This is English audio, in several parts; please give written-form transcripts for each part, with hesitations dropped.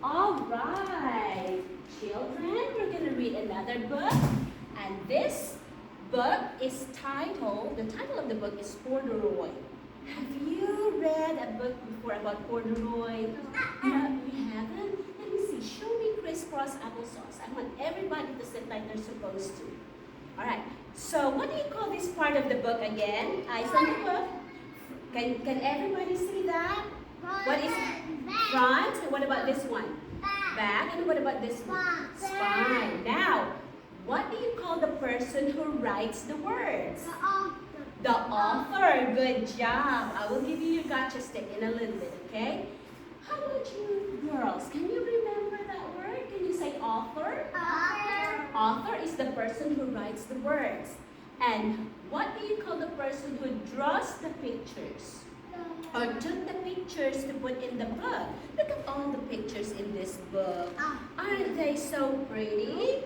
All right, children, we're going to read another book. And this book is titled, the title of the book is Corduroy. Have you read a book before about corduroy? No, you haven't? Let me see. Show me crisscross applesauce. I want everybody to sit like they're supposed to. All right. So what do you call this part of the book again? Eyes on the book. Can everybody see that? What is front? And what about this one? Back. And what about this one? Spine. Now, what do you call the person who writes the words? The author. Good job. I will give you your gotcha stick in a little bit, okay? How about you girls? Can you remember that word? Can you say author? Author is the person who writes the words. And what do you call the person who draws the pictures? Or took the pictures to put in the book? Look at all the pictures in this book. Aren't they so pretty?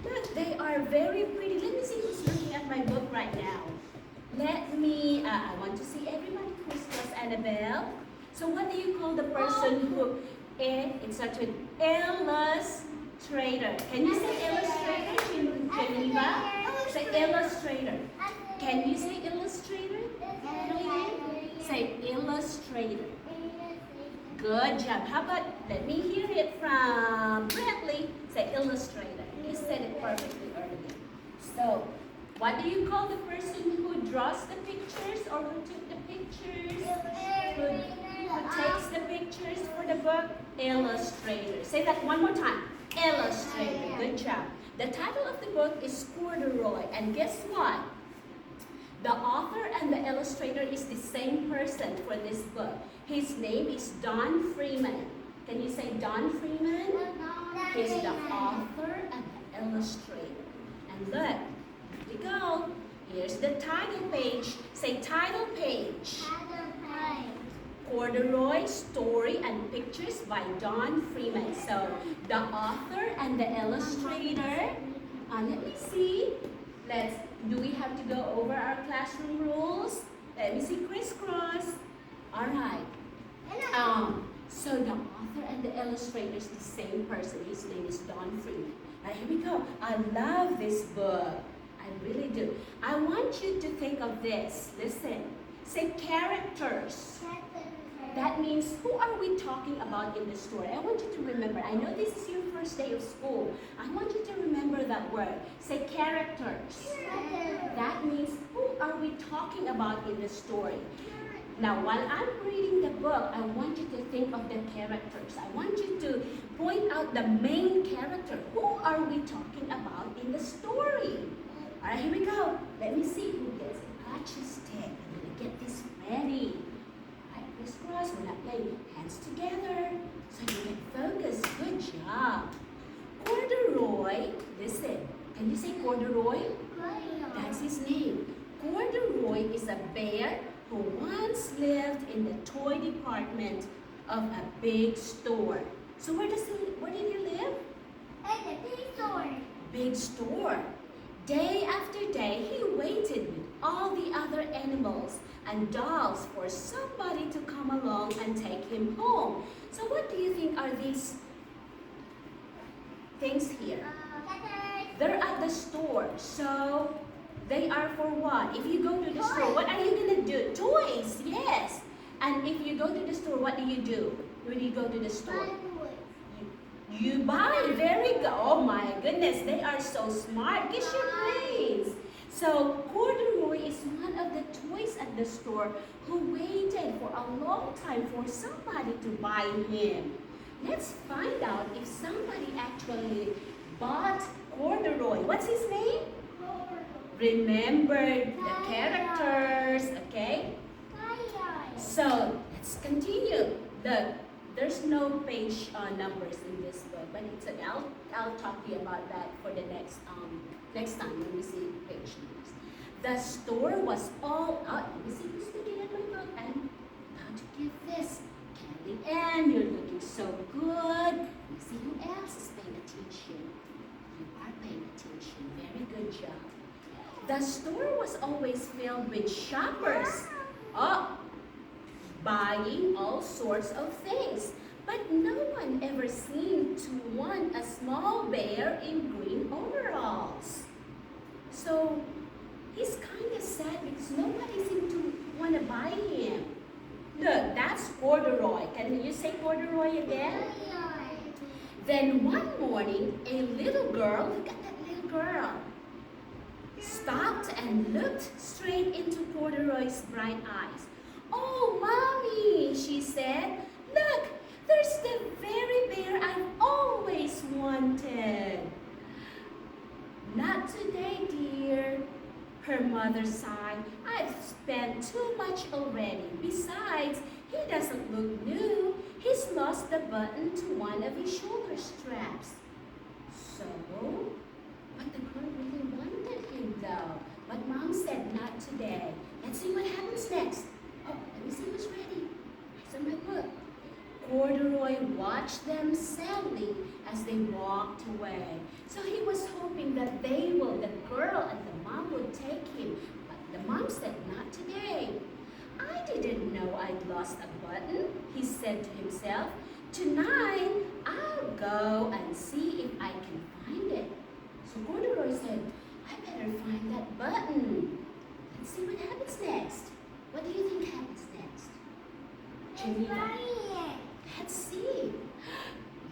Look, they are very pretty. Let me see who's looking at my book right now. Let me, I want to see everybody. Crisscross Annabelle. So what do you call the person who, it starts with illustrator. Can you say illustrator, Geneva? Say illustrator. Can you say illustrator? Say illustrator. Good job. How about, let me hear it from Bradley. Say illustrator. You said it perfectly earlier. So, what do you call the person who draws the pictures or who took the pictures? Who takes the pictures for the book? Illustrator. Say that one more time. Illustrator. Good job. The title of the book is Corduroy. And guess what? The author and the illustrator is the same person for this book. His name is Don Freeman. Can you say Don Freeman? He's the author and the illustrator. And look, here we go. Here's the title page. Say title page. Corduroy, Story and Pictures by Don Freeman. So, the author and the illustrator. Let me see. Do we have to go over our classroom rules? Let me see, crisscross. All right. So the author and the illustrator is the same person. His name is Don Freeman. All right, here we go. I love this book. I really do. I want you to think of this. Listen. Say characters. That means, who are we talking about in the story? I want you to remember. I know this is your first day of school. I want you to remember that word. Say characters. That means, who are we talking about in the story? Now, while I'm reading the book, I want you to think of the characters. I want you to point out the main character. Who are we talking about in the story? All right, here we go. Let me see who gets a gotcha stick. I'm going to get this ready. Crisscross, we're not playing hands together, so you can focus. Good job. Corduroy, listen, can you say Corduroy? That's his name. Corduroy is a bear who once lived in the toy department of a big store. So where did he live? At the big store. Big store. Day after day, he waited with all the other animals and dolls for somebody to come along and take him home. So what do you think are these things here? They're at the store. So they are for what? If you go to the store, what are you going to do? Toys, yes. And if you go to the store, what do you do when you go to the store? You buy. Very good. Oh my goodness, they are so smart. Get your brains. So Corduroy is one of the toys at the store who waited for a long time for somebody to buy him. Let's find out if somebody actually bought Corduroy. What's his name? Remember the characters, okay? So let's continue. There's no page numbers in this book, but I'll talk to you about that for the next time when we see page numbers. The store was all out. Let me see who's looking at my book. I'm about to give this. Candy Ann, you're looking so good. Let me see who else is paying attention. You are paying attention. Very good job. The store was always filled with shoppers. Buying all sorts of things. But no one ever seemed found a small bear in green overalls. So he's kind of sad because nobody seemed to want to buy him. Look, that's Corduroy. Can you say Corduroy again? Then one morning, a little girl, look at that little girl, stopped and looked straight into Corduroy's bright eyes. "Oh, Mommy," she said, "look, there's the very bear I've always wanted." "Not today, dear," her mother sighed. "I've spent too much already. Besides, he doesn't look new. He's lost the button to one of his shoulder straps." So, but the girl really wanted him though. But Mom said not today. Let's see what happens next. Oh, let me see who's ready. It's in my book. Corduroy watched them sadly as they walked away. So he was hoping that the girl and the mom would take him. But the mom said, "Not today." "I didn't know I'd lost a button," he said to himself. "Tonight, I'll go and see if I can find it." So Corduroy said, "I better find that button." Let's see what happens next. What do you think happens next? Geneva. Let's see.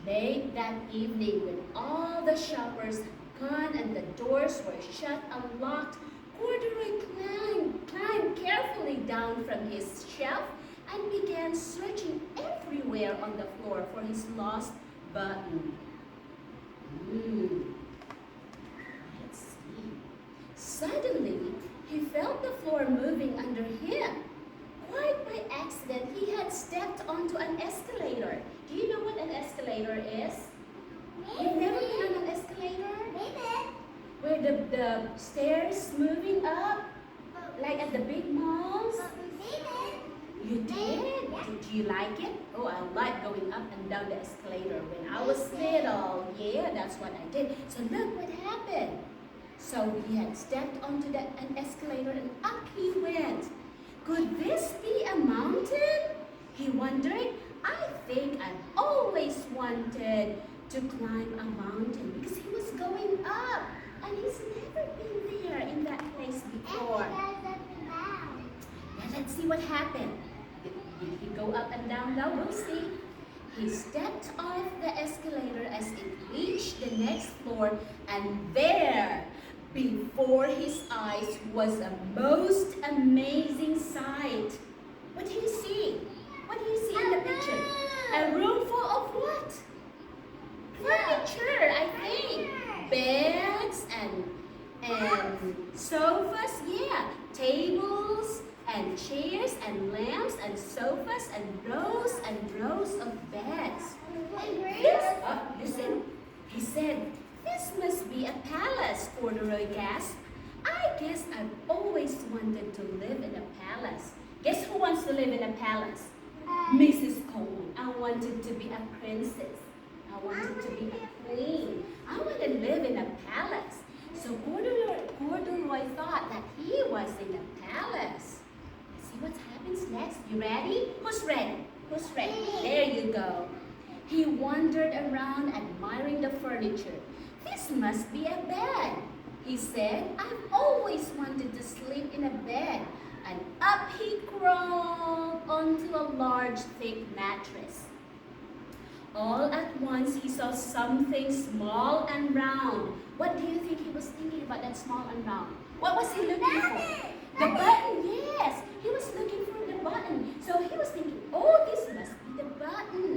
Late that evening, when all the shoppers had gone and the doors were shut and locked, Corduroy climbed carefully down from his shelf and began searching everywhere on the floor for his lost button. Let's see. Suddenly, he felt the floor moving under him. Quite by accident, he had stepped onto an escalator. Do you know what an escalator is? You've never been on an escalator? Where the stairs moving up, like at the big malls? You did? Did you like it? Oh, I like going up and down the escalator. When I was little, yeah, that's what I did. So look what happened. So he had stepped onto an escalator and up he went. Could this be a mountain? He wondered. I think I've always wanted to climb a mountain because he was going up and he's never been there in that place before. Now let's see what happened. Did he go up and down? Now we'll see. He stepped off the escalator as it reached the next floor, and there, before his eyes, was a most amazing sight. What do you see? What do you see in the picture? A room full of what? Furniture, I think. Beds and sofas, yeah. Tables and chairs and lamps and sofas and rows of beds. Listen, he said, "This must be a palace," Corduroy gasped. "I guess I've always wanted to live in a palace." Guess who wants to live in a palace? Mrs. Coleman. I wanted to be a princess. I wanted to be a queen. I want to live in a palace. So Corduroy thought that he was in a palace. Let's see what happens next. You ready? Who's ready? Who's ready? There you go. He wandered around admiring the furniture. "This must be a bed," he said. "I've always wanted to sleep in a bed." And up he crawled onto a large, thick mattress. All at once, he saw something small and round. What do you think he was thinking about that small and round? What was he looking for? The button, yes. He was looking for the button. So he was thinking, "Oh, this must be the button.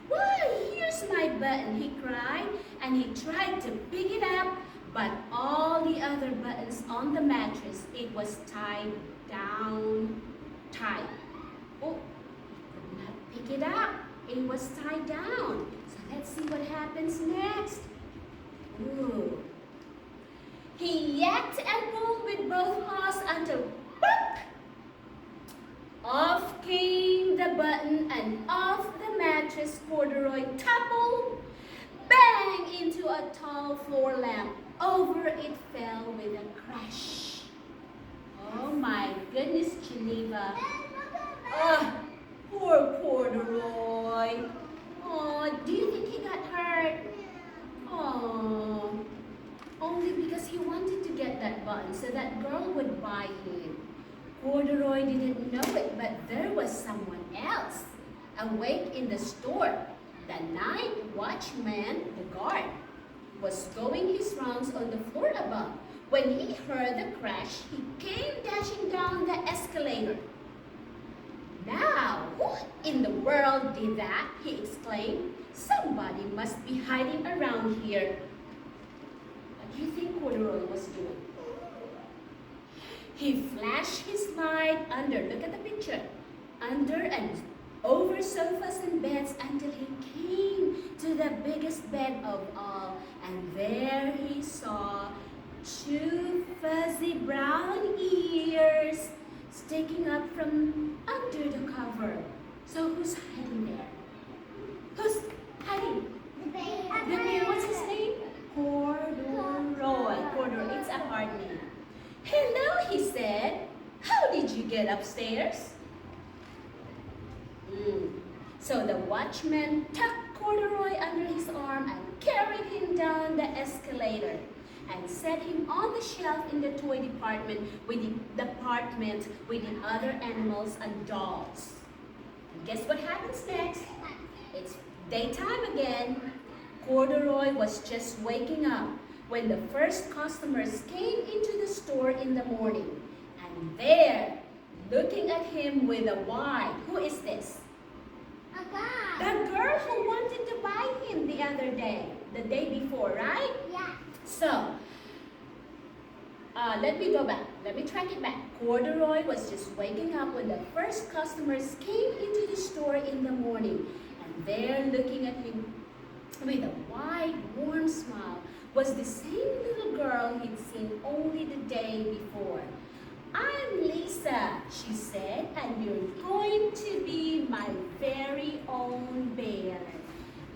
Why, here's my button," he cried. And he tried to pick it up, but all the other buttons on the mattress, it was tied down tight. Oh, he could not pick it up. It was tied down. So let's see what happens next. Ooh. He yacked and pulled with both paws until boop! Off came the button and off the mattress Corduroy toppled, bang, into a tall floor lamp. Over it fell with a crash. Oh my goodness, Geneva. Oh, poor Corduroy. Oh, do you think he got hurt? Oh, only because he wanted to get that button so that girl would buy him. Corduroy didn't know it, but there was someone else awake in the store. The night watchman, the guard, was going his rounds on the floor above. When he heard the crash, he came dashing down the escalator. Now, what in the world did that? He exclaimed. Somebody must be hiding around here. What do you think Corduroy was doing? He flashed his light under, look at the picture, under and over sofas and beds until he came to the biggest bed of all. And there he saw two fuzzy brown ears sticking up from under the cover. So who's hiding there? Who's hiding? The bear. The bear, what's his name? Corduroy. Corduroy, it's a hard name. Hello, he said. How did you get upstairs? So the watchman tucked Corduroy under his arm and carried him down the escalator and set him on the shelf in the toy department with the other animals and dolls. And guess what happens next? It's daytime again. Corduroy was just waking up when the first customers came into the store in the morning. And there, looking at him with a wide, who is this? A guy. The girl who wanted to buy him the other day, the day before, right? Yeah. So, let me go back. Let me track it back. Corduroy was just waking up when the first customers came into the store in the morning. And there, looking at him with a wide, warm smile, was the same little girl he'd seen only the day before. I'm Lisa, she said, and you're going to be my very own bear.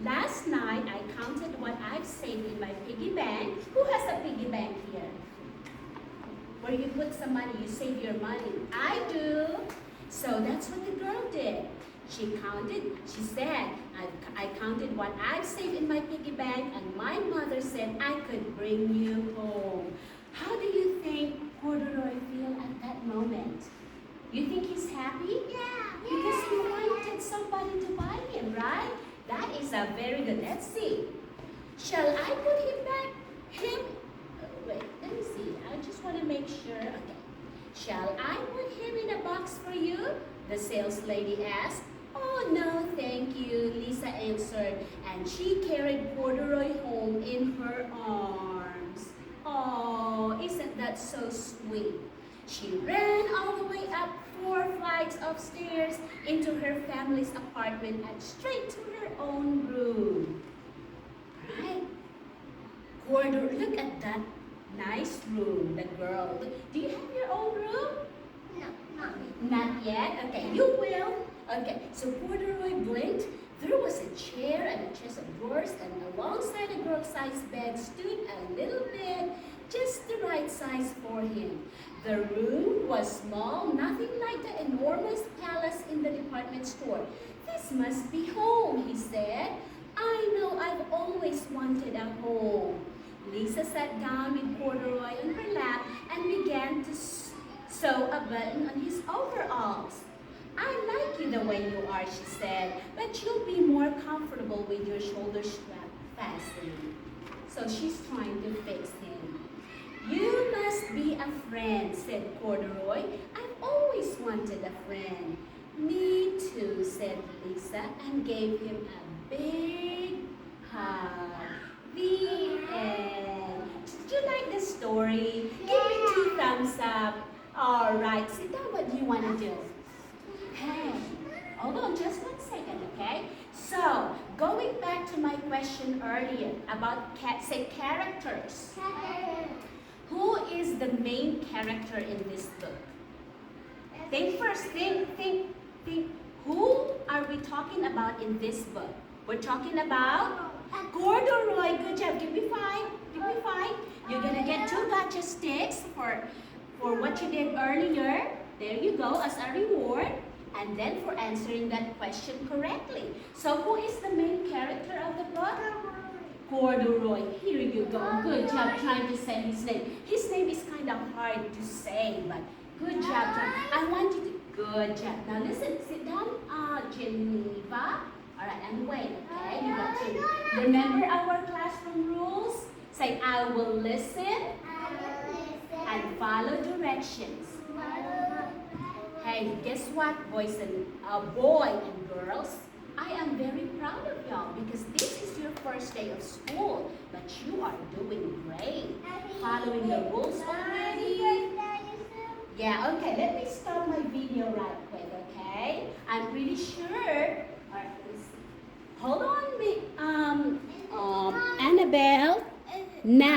Last night, I counted what I've saved in my piggy bank. Who has a piggy bank here? Where you put some money, you save your money. I do. So that's what the girl did. She said, I counted what I've saved in my piggy bank, and my mother said I could bring you home. How do you think Corduroy feel at that moment? You think he's happy? Yeah. Because he wanted somebody to buy him, right? That is a very good. Let's see. Shall I put him back? Wait, let me see. I just want to make sure. Okay. Shall I put him in a box for you? The sales lady asked. Oh, no, thank you, Lisa answered, and she carried Corduroy home in her arms. Oh, isn't that so sweet? She ran all the way up 4 flights of stairs into her family's apartment and straight to her own room. Right? Corduroy, look at that nice room, the girl. Do you have your own room? No, not me. Not yet? Okay, you will. Okay, so Corduroy blinked. There was a chair and a chest of drawers, and alongside a girl-sized bed stood a little bed, just the right size for him. The room was small, nothing like the enormous palace in the department store. This must be home, he said. I know I've always wanted a home. Lisa sat down with Corduroy on her lap and began to sew a button on his overalls. I like you the way you are, she said, but you'll be more comfortable with your shoulder strap fastened. So she's trying to fix him. You must be a friend, said Corduroy. I've always wanted a friend. Me too, said Lisa, and gave him a big hug. The end. Did you like the story? Give me 2 thumbs up. All right, sit down. What do you want to do? Hey, hold on just 1 second, okay? So, going back to my question earlier about, characters. Who is the main character in this book? Think first, think. Who are we talking about in this book? We're talking about Corduroy. Good job. Give me 5. Give me 5. You're going to get 2 gotcha sticks for what you did earlier. There you go, as a reward. And then for answering that question correctly. So who is the main character of the book? Corduroy. Here you go. Good job trying to say his name. His name is kind of hard to say, but good job. I want you to. Good job. Now listen, sit down, Geneva. All right, and wait, okay? You got to remember our classroom rules. Say, I will listen and follow directions. Hey, guess what, boys and girls? I am very proud of y'all because this is your first day of school, but you are doing great. Following the rules already. Yeah, okay, let me stop my video right quick, okay? I'm pretty sure. All right, let's see. Hold on, Annabelle. Now.